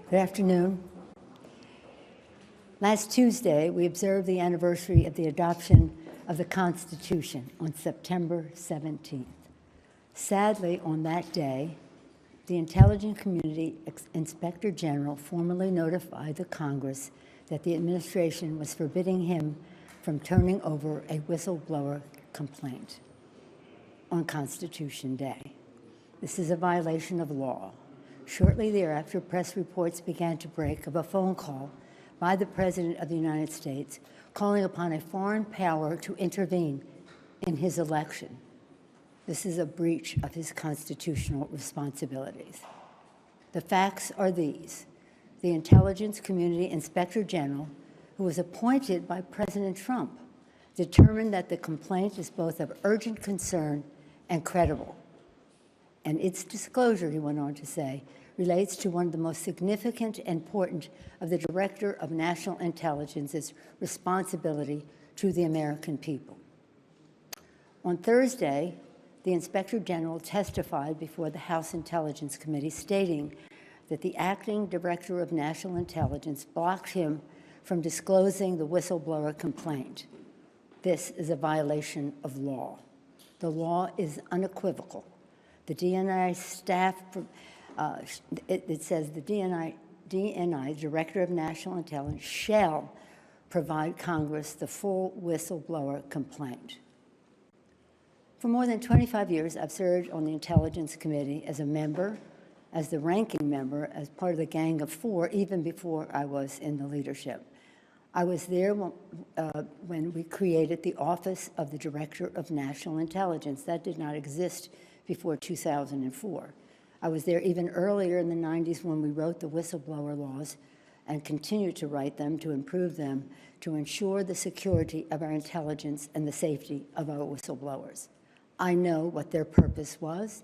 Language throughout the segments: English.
Good afternoon. Last Tuesday, we observed the anniversary of the adoption of the Constitution on September 17th. Sadly, on that day, the Intelligence Community Inspector General formally notified the Congress that the administration was forbidding him from turning over a whistleblower complaint on Constitution Day. This is a violation of law. Shortly thereafter, press reports began to break of a phone call by the President of the United States calling upon a foreign power to intervene in his election. This is a breach of his constitutional responsibilities. The facts are these. The Intelligence Community Inspector General, who was appointed by President Trump, determined that the complaint is both of urgent concern and credible. And its disclosure, he went on to say, relates to one of the most significant and important of the Director of National Intelligence's responsibility to the American people. On Thursday, the Inspector General testified before the House Intelligence Committee stating that the acting Director of National Intelligence blocked him from disclosing the whistleblower complaint. This is a violation of law. The law is unequivocal. The DNI staff, it says the DNI, Director of National Intelligence, shall provide Congress the full whistleblower complaint. For more than 25 years, I've served on the Intelligence Committee as a member, as the ranking member, as part of the Gang of Four, even before I was in the leadership. I was there when we created the Office of the Director of National Intelligence. That did not exist before 2004. I was there even earlier in the 90s when we wrote the whistleblower laws and continued to write them to improve them to ensure the security of our intelligence and the safety of our whistleblowers. I know what their purpose was,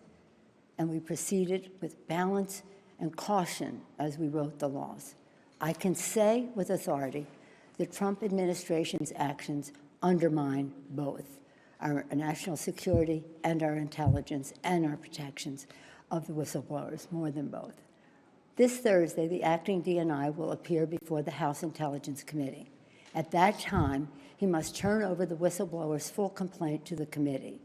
and we proceeded with balance and caution as we wrote the laws. I can say with authority the Trump administration's actions undermine both our national security and our intelligence and our protections of the whistleblowers, more than both. This Thursday, the acting DNI will appear before the House Intelligence Committee. At that time, he must turn over the whistleblower's full complaint to the committee.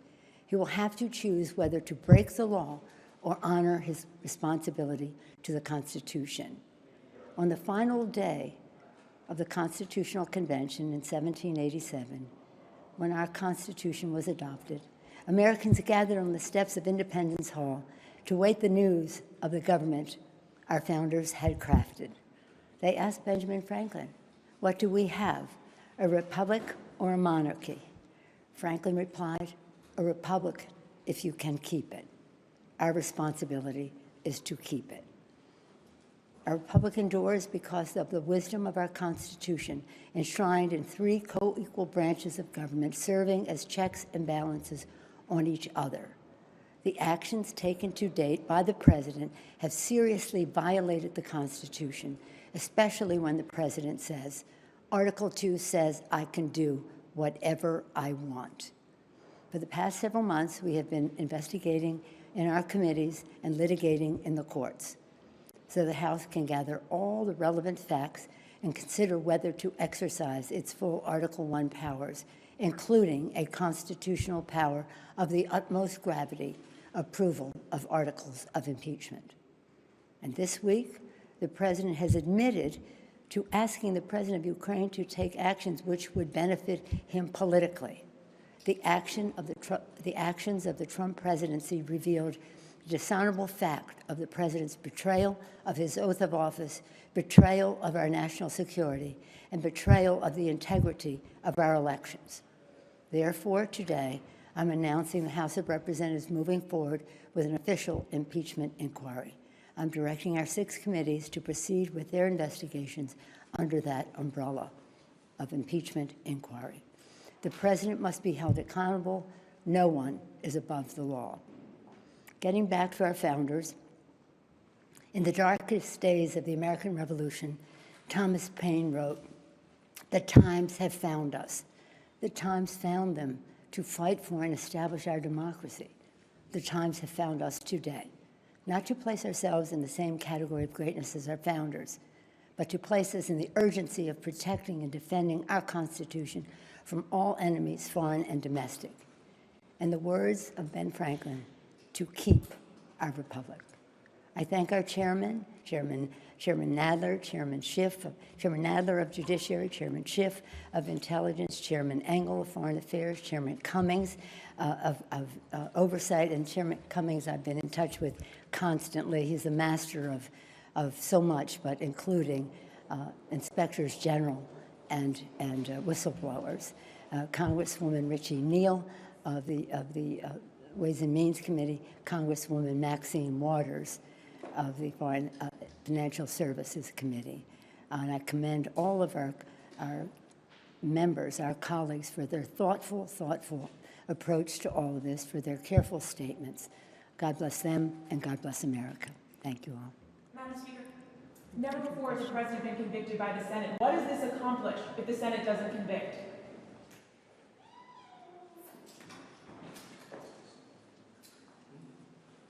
He will have to choose whether to break the law or honor his responsibility to the Constitution. On the final day of the Constitutional Convention in 1787, when our Constitution was adopted, Americans gathered on the steps of Independence Hall to await the news of the government our founders had crafted. They asked Benjamin Franklin, "What do we have, a republic or a monarchy?" Franklin replied, "A republic if you can keep it." Our responsibility is to keep it. Our republic endures because of the wisdom of our Constitution, enshrined in three co-equal branches of government, serving as checks and balances on each other. The actions taken to date by the President have seriously violated the Constitution, especially when the President says, Article 2 says I can do whatever I want. For the past several months, we have been investigating in our committees and litigating in the courts, so the House can gather all the relevant facts and consider whether to exercise its full Article 1 powers, including a constitutional power of the utmost gravity, approval of articles of impeachment. And this week, the President has admitted to asking the President of Ukraine to take actions which would benefit him politically. The actions of the Trump presidency revealed the dishonorable fact of the President's betrayal of his oath of office, betrayal of our national security, and betrayal of the integrity of our elections. Therefore, today, I'm announcing the House of Representatives moving forward with an official impeachment inquiry. I'm directing our 6 committees to proceed with their investigations under that umbrella of impeachment inquiry. The President must be held accountable. No one is above the law. Getting back to our founders, in the darkest days of the American Revolution, Thomas Paine wrote, "The times have found us. The times found them to fight for and establish our democracy. The times have found us today. not to place ourselves in the same category of greatness as our founders, but to place us in the urgency of protecting and defending our Constitution from all enemies, foreign and domestic. In the words of Ben Franklin, to keep our republic. I thank our chairman, Chairman Nadler, Chairman Nadler of Judiciary, Chairman Schiff of Intelligence, Chairman Engel of Foreign Affairs, Chairman Cummings of Oversight, and Chairman Cummings I've been in touch with constantly. He's a master of so much, but including inspectors general and whistleblowers. Congresswoman Richie Neal of the Ways and Means Committee, Congresswoman Maxine Waters of the Foreign Financial Services Committee. And I commend all of our members, our colleagues, for their thoughtful approach to all of this, for their careful statements. God bless them, and God bless America. Thank you all. Madam Speaker, never before has the President been convicted by the Senate. What does this accomplish if the Senate doesn't convict?